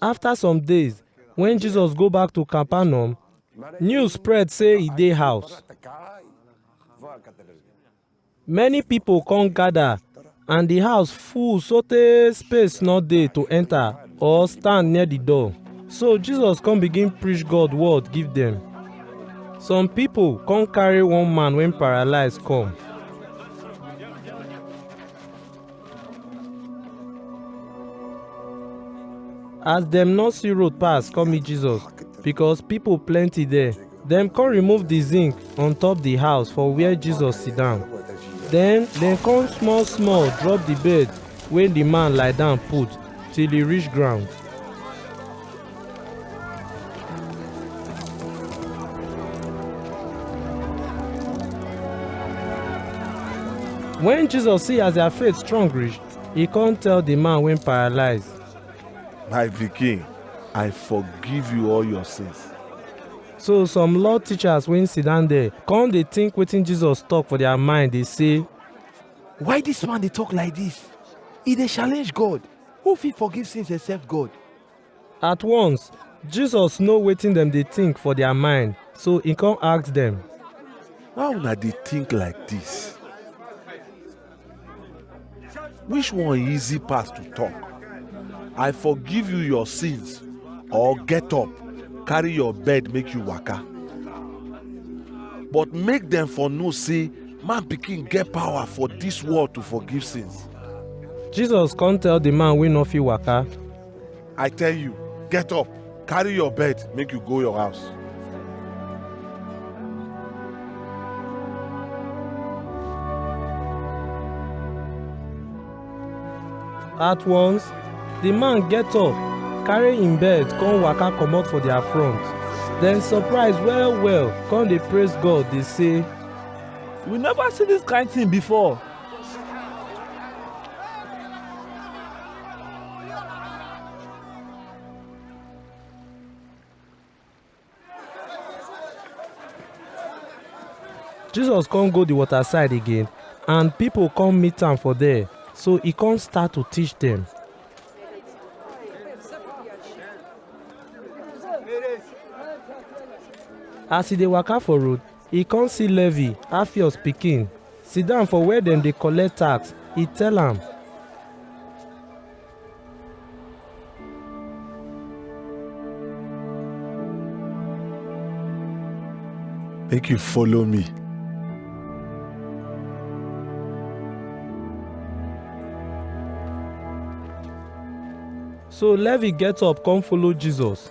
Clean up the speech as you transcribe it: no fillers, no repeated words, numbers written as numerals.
After some days, when Jesus go back to Capernaum, news spread say he dey house. Many people come gather, and the house full sotey space no dey to enter or stand near the door. So Jesus come begin preach God word give them. Some people come carry one man when paralyzed come. As dem no see road pass come meet Jesus, because people plenty there, dem come remove the zinc on top the house for where Jesus sit down. Then dem come small small drop the bed wey the man lie down put till e reach ground. When Jesus see as their faith strong reach, he come tell the man wey paralyzed, My pikin, I forgive you all your sins. So some law teachers wey sit down there come dey think wetin Jesus talk for their mind. Dey say, Why this man dey talk like this? He dey challenge God. Who fit forgive sins except God? at once Jesus know wetin dem dey think for their mind, so he come ask dem, How una dey think like this? Which one easy pass to talk? I forgive you your sins, or get up, carry your bed make you waka. But make them for know say man pikin get power for this world to forgive sins. Jesus come tell the man wey no fit waka, I tell you, get up, carry your bed make you go your house. at once the man get up, carry him bed come waka comot for their front. Dem surprise well well, come dey praise God dey say, We never see this kind thing before. Jesus come go the water side again, and people come meet am for there, so he come start to teach them. As he dey waka for road, he come see Levi, Alphaeus pikin, sit down for where dem dey collect tax. He tell am, Make you follow me. so Levi get up come follow Jesus.